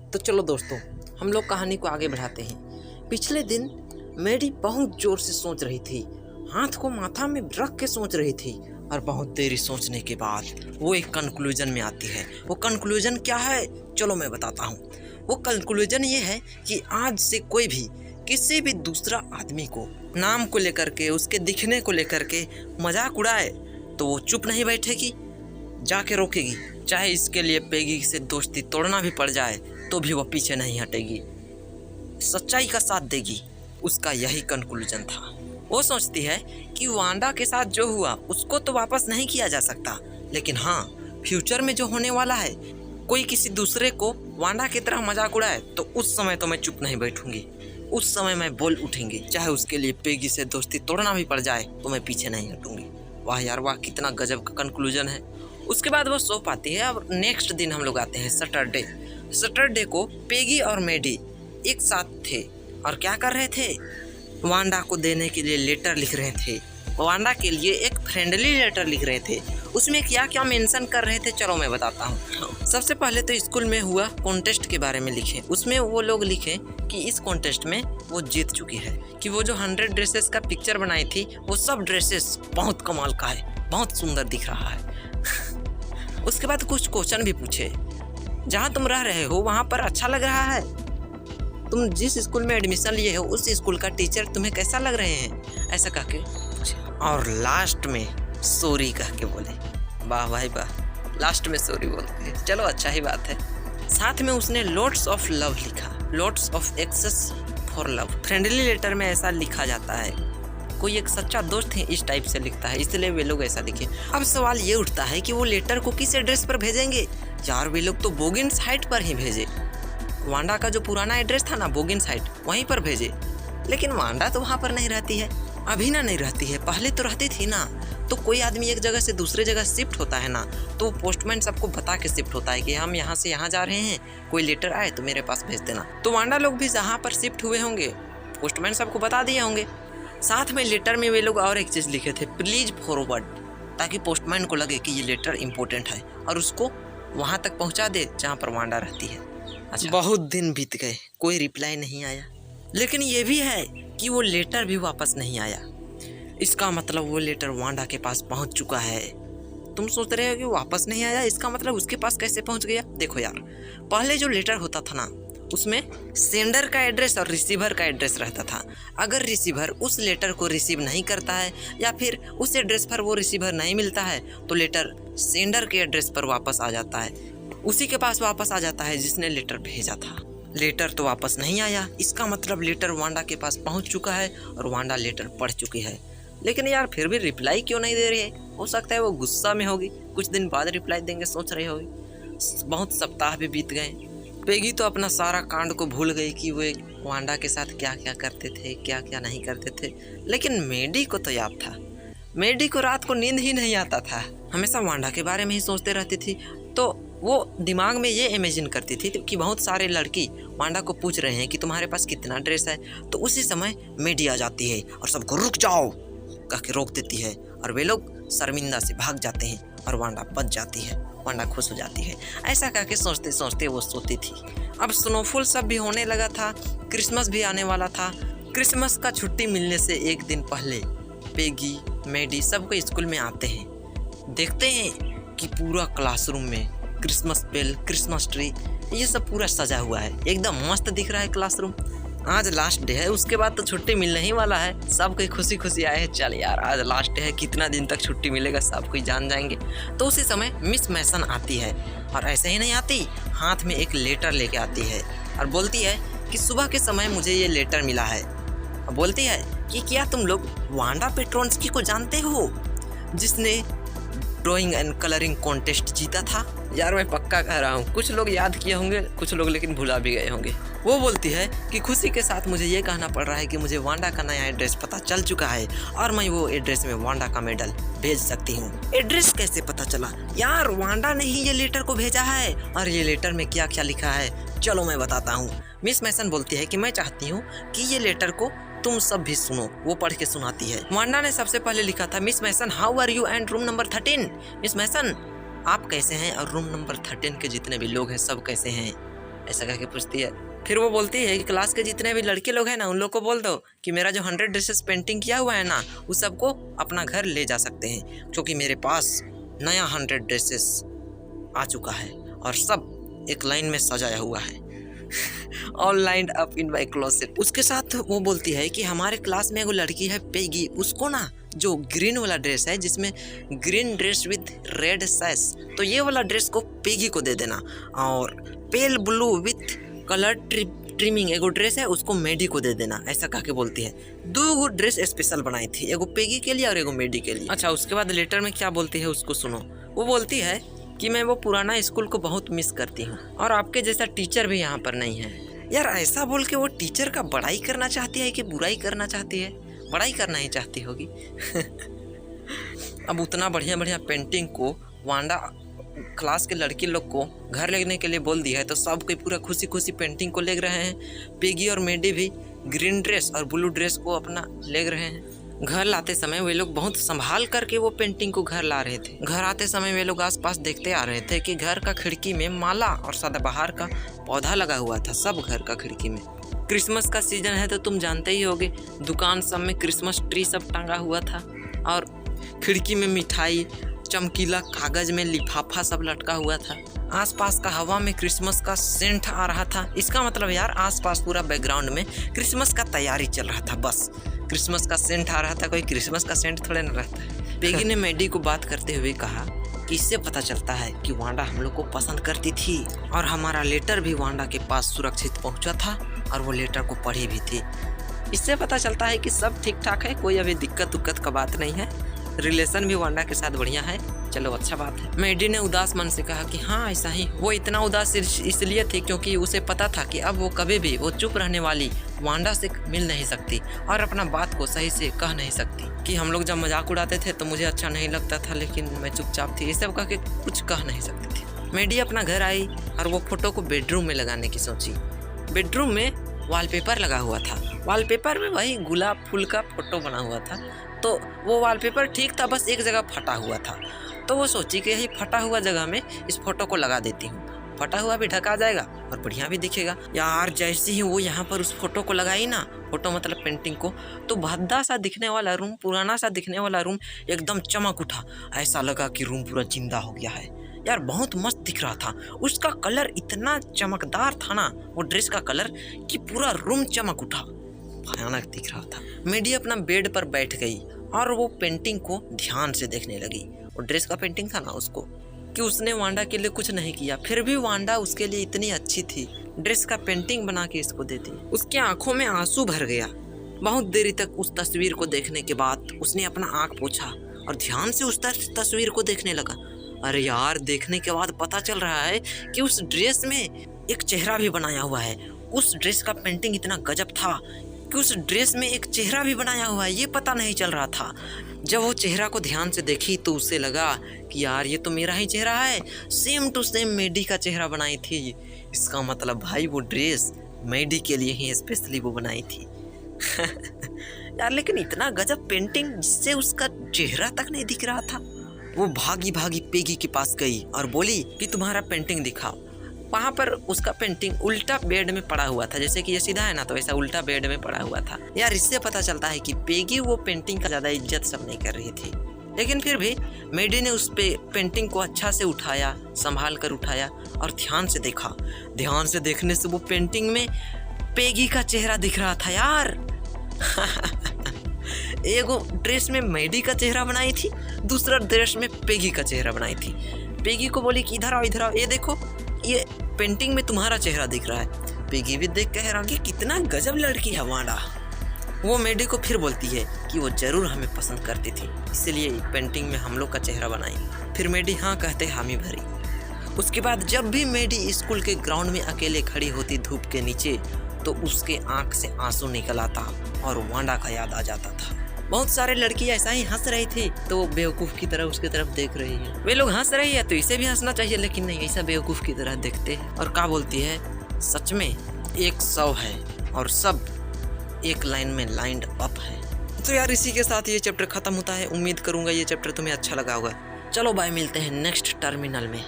तो चलो दोस्तों, हम लोग कहानी को आगे बढ़ाते हैं। पिछले दिन मेरी बहुत जोर से सोच रही थी, हाथ को माथा में रख के सोच रही थी, और बहुत देरी सोचने के बाद वो एक कंक्लूजन में आती है। वो कंक्लूजन क्या है, चलो मैं बताता हूँ। वो कंक्लूजन ये है कि आज से कोई भी किसी भी दूसरा आदमी को नाम को लेकर के, उसके दिखने को लेकर के मजाक उड़ाए तो वो चुप नहीं बैठेगी, जाके रोकेगी। चाहे इसके लिए पेगी से दोस्ती तोड़ना भी पड़ जाए तो भी वो पीछे नहीं हटेगी, सच्चाई का साथ देगी। उसका यही कंक्लूजन था। वो सोचती है कि वांडा के साथ जो हुआ उसको तो वापस नहीं किया जा सकता, लेकिन हाँ, फ्यूचर में जो होने वाला है, कोई किसी दूसरे को वांडा की तरह मजाक उड़ाए तो उस समय तो मैं चुप नहीं बैठूंगी, उस समय मैं बोल उठूंगी। चाहे उसके लिए पेगी से दोस्ती तोड़ना भी पड़ जाए तो मैं पीछे नहीं हटूंगी। वाह यार वाह, कितना गजब का कंक्लूजन है। उसके बाद वो सो पाती है। अब नेक्स्ट दिन हम लोग आते हैं सैटरडे। सैटरडे को पेगी और मेडी एक साथ थे और क्या कर रहे थे, वांडा को देने के लिए लेटर लिख रहे थे। वांडा के लिए एक फ्रेंडली लेटर लिख रहे थे। उसमें क्या क्या मेंशन कर रहे थे, चलो मैं बताता हूँ। सबसे पहले तो स्कूल में हुआ कॉन्टेस्ट के बारे में लिखे। उसमें वो लोग लिखे कि इस कॉन्टेस्ट में वो जीत चुकी है, कि वो जो 100 ड्रेसेस का पिक्चर बनाई थी वो सब ड्रेसेस बहुत कमाल का है, बहुत सुंदर दिख रहा है। उसके बाद कुछ क्वेश्चन भी पूछे, जहाँ तुम रह रहे हो वहाँ पर अच्छा लग रहा है, तुम जिस स्कूल में एडमिशन लिए हो उस स्कूल का टीचर तुम्हें कैसा लग रहे हैं, ऐसा कह के पूछे। और लास्ट में सॉरी कह के बोले। वाह भाई वाह, लास्ट में सॉरी बोलते हैं, चलो अच्छा ही बात है। साथ में उसने लॉट्स ऑफ लव लिखा, lots of access for love. Friendly letter में ऐसा लिखा जाता है, कोई एक सच्चा दोस्त है इस टाइप से लिखता है, इसलिए वे लोग ऐसा लिखे। अब सवाल ये उठता है कि वो लेटर को किस एड्रेस पर भेजेंगे। यार वे लोग तो बोगिन साइट पर ही भेजे। वांडा का जो पुराना एड्रेस था ना, बोगिन साइट, वहीं पर भेजे। लेकिन वांडा तो वहाँ पर नहीं रहती है, अभी ना नहीं रहती है, पहले तो रहती थी ना। तो कोई आदमी एक जगह से दूसरे जगह शिफ्ट होता है ना, तो पोस्टमैन सबको बता के शिफ्ट होता है कि हम यहाँ से यहाँ जा रहे हैं, कोई लेटर आए तो मेरे पास भेज देना। तो वांडा लोग भी जहाँ पर शिफ्ट हुए होंगे पोस्टमैन सबको बता दिए होंगे। साथ में लेटर में वे लोग और एक चीज़ लिखे थे, प्लीज फॉरवर्ड, ताकि पोस्टमैन को लगे कि ये लेटर इंपॉर्टेंट है और उसको वहाँ तक पहुँचा दे जहाँ पर वांडा रहती है। अच्छा, बहुत दिन बीत गए, कोई रिप्लाई नहीं आया। लेकिन ये भी है कि वो लेटर भी वापस नहीं आया। इसका मतलब वो लेटर वांडा के पास पहुंच चुका है। तुम सोच रहे हो कि वापस नहीं आया, इसका मतलब उसके पास कैसे पहुंच गया। देखो यार, पहले जो लेटर होता था ना, उसमें सेंडर का एड्रेस और रिसीवर का एड्रेस रहता था। अगर रिसीवर उस लेटर को रिसीव नहीं करता है या फिर उस एड्रेस पर वो रिसीवर नहीं मिलता है तो लेटर सेंडर के एड्रेस पर वापस आ जाता है, उसी के पास वापस आ जाता है जिसने लेटर भेजा था। लेटर तो वापस नहीं आया, इसका मतलब लेटर वांडा के पास पहुंच चुका है और वांडा लेटर पढ़ चुकी है। लेकिन यार फिर भी रिप्लाई क्यों नहीं दे रही है। हो सकता है वो गुस्सा में होगी, कुछ दिन बाद रिप्लाई देंगे सोच रही होगी। बहुत सप्ताह भी बीत गए। पेगी तो अपना सारा कांड को भूल गई कि वो वांडा के साथ क्या क्या करते थे, क्या क्या नहीं करते थे। लेकिन मेडी को तो याद था। मेडी को रात को नींद ही नहीं आता था, हमेशा वांडा के बारे में ही सोचते रहती थी। तो वो दिमाग में ये इमेजिन करती थी कि बहुत सारे लड़की वांडा को पूछ रहे हैं कि तुम्हारे पास कितना ड्रेस है। तो उसी समय मेडी आ जाती है और सबको रुक जाओ कह के रोक देती है और वे लोग शर्मिंदा से भाग जाते हैं और वांडा बच जाती है, वांडा खुश हो जाती है। ऐसा कह के सोचते सोचते वो सोती थी। अब स्नोफॉल सब भी होने लगा था, क्रिसमस भी आने वाला था। क्रिसमस का छुट्टी मिलने से एक दिन पहले पेगी, मेडी सबको स्कूल में आते हैं। देखते हैं कि पूरा क्लासरूम में क्रिसमस बेल, क्रिसमस ट्री, ये सब पूरा सजा हुआ है, एकदम मस्त दिख रहा है क्लासरूम। आज लास्ट डे है, उसके बाद तो छुट्टी मिलने ही वाला है। सब कोई खुशी खुशी आए हैं, चल यार आज लास्ट डे है, कितना दिन तक छुट्टी मिलेगा सब कोई जान जाएंगे। तो उसी समय मिस मैसन आती है और ऐसे ही नहीं आती, हाथ में एक लेटर लेके आती है और बोलती है कि सुबह के समय मुझे ये लेटर मिला है। और बोलती है कि क्या तुम लोग वांडा पेट्रोन्स्की को जानते हो, जिसने ड्राइंग एंड कलरिंग कॉन्टेस्ट जीता था। यार मैं पक्का कह रहा हूँ, कुछ लोग याद किए होंगे, कुछ लोग लेकिन भुला भी गए होंगे। वो बोलती है कि खुशी के साथ मुझे ये कहना पड़ रहा है कि मुझे वांडा का नया एड्रेस पता चल चुका है और मैं वो एड्रेस में वांडा का मेडल भेज सकती हूँ। एड्रेस कैसे पता चला? यार वांडा ने ही ये लेटर को भेजा है और ये लेटर में क्या क्या लिखा है चलो मैं बताता हूँ। मिस मैसन बोलती है कि मैं चाहती हूँ कि ये लेटर को तुम सब भी सुनो। वो पढ़ के सुनाती है। वांडा ने सबसे पहले लिखा था, miss Mason how are you and room number 13। Miss Mason आप कैसे हैं और रूम नंबर 13 के जितने भी लोग हैं सब कैसे हैं। ऐसा कह के पूछती है। फिर वो बोलती है कि क्लास के जितने भी लड़के लोग हैं ना, उन लोग को बोल दो कि मेरा जो 100 ड्रेसेस पेंटिंग किया हुआ है ना, उस सबको अपना घर ले जा सकते हैं, क्योंकि मेरे पास नया 100 ड्रेसेस आ चुका है और सब एक लाइन में सजाया हुआ है। All lined up in my closet. उसके साथ वो बोलती है कि हमारे क्लास में एगो लड़की है पेगी, उसको ना जो ग्रीन वाला ड्रेस है, जिसमें ग्रीन ड्रेस विद रेड सैश, तो ये वाला ड्रेस को पेगी को दे देना, और pale blue with colour trimming एगो ड्रेस है, उसको मेडी को दे देना। ऐसा कह के बोलती है। 2 ड्रेस स्पेशल बनाई थी, एगो पेगी के लिए और एगो मेडी के लिए। अच्छा, उसके बाद लेटर में क्या बोलती है उसको सुनो। वो बोलती है कि मैं वो पुराना स्कूल को बहुत मिस करती हूँ और आपके जैसा टीचर भी यहाँ पर नहीं है। यार, ऐसा बोल के वो टीचर का बड़ाई करना चाहती है कि बुराई करना चाहती है? बड़ाई करना ही चाहती होगी। अब उतना बढ़िया बढ़िया पेंटिंग को वांडा क्लास के लड़की लोग को घर लेने के लिए बोल दिया है, तो सब कोई पूरा खुशी खुशी पेंटिंग को ले रहे हैं। पेगी और मेडी भी ग्रीन ड्रेस और ब्लू ड्रेस को अपना ले रहे हैं। घर लाते समय वे लोग बहुत संभाल करके वो पेंटिंग को घर ला रहे थे। घर आते समय वे लोग आसपास देखते आ रहे थे कि घर का खिड़की में माला और सदाबहार का पौधा लगा हुआ था, सब घर का खिड़की में। क्रिसमस का सीजन है तो तुम जानते ही होगे, दुकान सब में क्रिसमस ट्री सब टांगा हुआ था और खिड़की में मिठाई, चमकीला कागज में लिफाफा सब लटका हुआ था। आसपास का हवा में क्रिसमस का सेंट आ रहा था। इसका मतलब यार, आसपास पूरा बैकग्राउंड में क्रिसमस का तैयारी चल रहा था। बस क्रिसमस का सेंट आ रहा था, कोई क्रिसमस का सेंट थोड़े न रहता है। पेगी ने मेडी को बात करते हुए कहा कि इससे पता चलता है कि वांडा हम लोग को पसंद करती थी और हमारा लेटर भी वांडा के पास सुरक्षित पहुंचा था और वो लेटर को पढ़ी भी थी। इससे पता चलता है कि सब ठीक ठाक है, कोई अभी दिक्कत उक्कत का बात नहीं है, रिलेशन भी वांडा के साथ बढ़िया है। चलो, अच्छा बात है। मेडी ने उदास मन से कहा कि हाँ, ऐसा ही। वो इतना उदास इसलिए थी क्योंकि उसे पता था कि अब वो कभी भी वो चुप रहने वाली वांडा से मिल नहीं सकती और अपना बात को सही से कह नहीं सकती। कि हम लोग जब मजाक उड़ाते थे तो मुझे अच्छा नहीं लगता था, लेकिन मैं चुपचाप थी, ये सब कह के कुछ कह नहीं सकती थी। मेडी अपना घर आई और वो फोटो को बेडरूम में लगाने की सोची। बेडरूम में वॉलपेपर लगा हुआ था। वॉलपेपर में वही गुलाब फूल का फोटो बना हुआ था, तो वो वॉलपेपर ठीक था, बस एक जगह फटा हुआ था। तो वो सोची कि यही फटा हुआ जगह में इस फोटो को लगा देती हूँ, फटा हुआ भी ढका जाएगा और बढ़िया भी दिखेगा। यार, जैसे ही वो यहाँ पर उस फोटो को लगाई ना, फोटो मतलब पेंटिंग को, तो भद्दा सा दिखने वाला रूम, पुराना सा दिखने वाला रूम एकदम चमक उठा। ऐसा लगा कि रूम पूरा जिंदा हो गया है। यार, बहुत मस्त दिख रहा था। उसका कलर इतना चमकदार था ना, वो ड्रेस का कलर, कि पूरा रूम चमक उठा। भयानक दिख रहा था। मेडी अपना बेड पर बैठ गई और वो पेंटिंग को ध्यान से देखने लगी। वो ड्रेस का पेंटिंग था ना, उसको, कि उसने वांडा के लिए कुछ नहीं किया, फिर भी वांडा उसके लिए इतनी अच्छी थी, ड्रेस का पेंटिंग बना के इसको दे दी। उसकी आंखों में आंसू भर गया। बहुत देरी तक उस तस्वीर को देखने के बाद उसने अपना आंख पोंछा और ध्यान से उस तस्वीर को देखने लगा। अरे यार, देखने के बाद पता चल रहा है कि उस ड्रेस में एक चेहरा भी बनाया हुआ है। उस ड्रेस का पेंटिंग इतना गजब था कि उस ड्रेस में एक चेहरा भी बनाया हुआ है, ये पता नहीं चल रहा था। जब वो चेहरा को ध्यान से देखी तो उसे लगा कि यार, ये तो मेरा ही चेहरा है, सेम टू सेम मेडी का चेहरा बनाई थी। इसका मतलब भाई, वो ड्रेस मेडी के लिए ही स्पेशली वो बनाई थी। यार, लेकिन इतना गजब पेंटिंग जिससे उसका चेहरा तक नहीं दिख रहा था। वो भागी भागी पेगी के पास गई और बोली कि तुम्हारा पेंटिंग दिखाओ। वहाँ पर उसका पेंटिंग उल्टा बेड में पड़ा हुआ था, जैसे कि ये सीधा है ना, तो ऐसा उल्टा बेड में पड़ा हुआ था। यार, इससे पता चलता है कि पेगी वो पेंटिंग का ज्यादा इज्जत सब नहीं कर रही थी, लेकिन फिर भी मेडी ने उस पेंटिंग को अच्छा से उठाया, संभाल कर उठाया और ध्यान से देखा। ध्यान से देखने से वो पेंटिंग में पेगी का चेहरा दिख रहा था। यार, एगो ड्रेस में मेडी का चेहरा बनाई थी, दूसरा ड्रेस में पेगी का चेहरा बनाई थी। पेगी को बोली कि इधर आओ, इधर आओ, ये देखो, ये पेंटिंग में तुम्हारा चेहरा दिख रहा है। पेगी भी देख के हैरान कि कितना गजब लड़की है वांडा। वो मेडी को फिर बोलती है कि वो जरूर हमें पसंद करती थी, इसलिए पेंटिंग में हम लोग का चेहरा बनाई। फिर मेडी हाँ कहते हामी भरी। उसके बाद जब भी मेडी स्कूल के ग्राउंड में अकेले खड़ी होती धूप के नीचे, तो उसके आंख से आंसू निकल आता और वांडा का याद आ जाता था। बहुत सारे लड़की ऐसा ही हंस रही थी, तो वो बेवकूफ़ की तरह उसकी तरफ देख रही है। वे लोग हंस रही है तो इसे भी हंसना चाहिए, लेकिन नहीं, ऐसा बेवकूफ़ की तरह देखते हैं। और क्या बोलती है, सच में 100 है और सब एक लाइन में लाइंड अप है। तो यार, इसी के साथ ये चैप्टर खत्म होता है। उम्मीद करूंगा ये चैप्टर तुम्हें अच्छा लगा होगा। चलो बाय, मिलते हैं नेक्स्ट टर्मिनल में।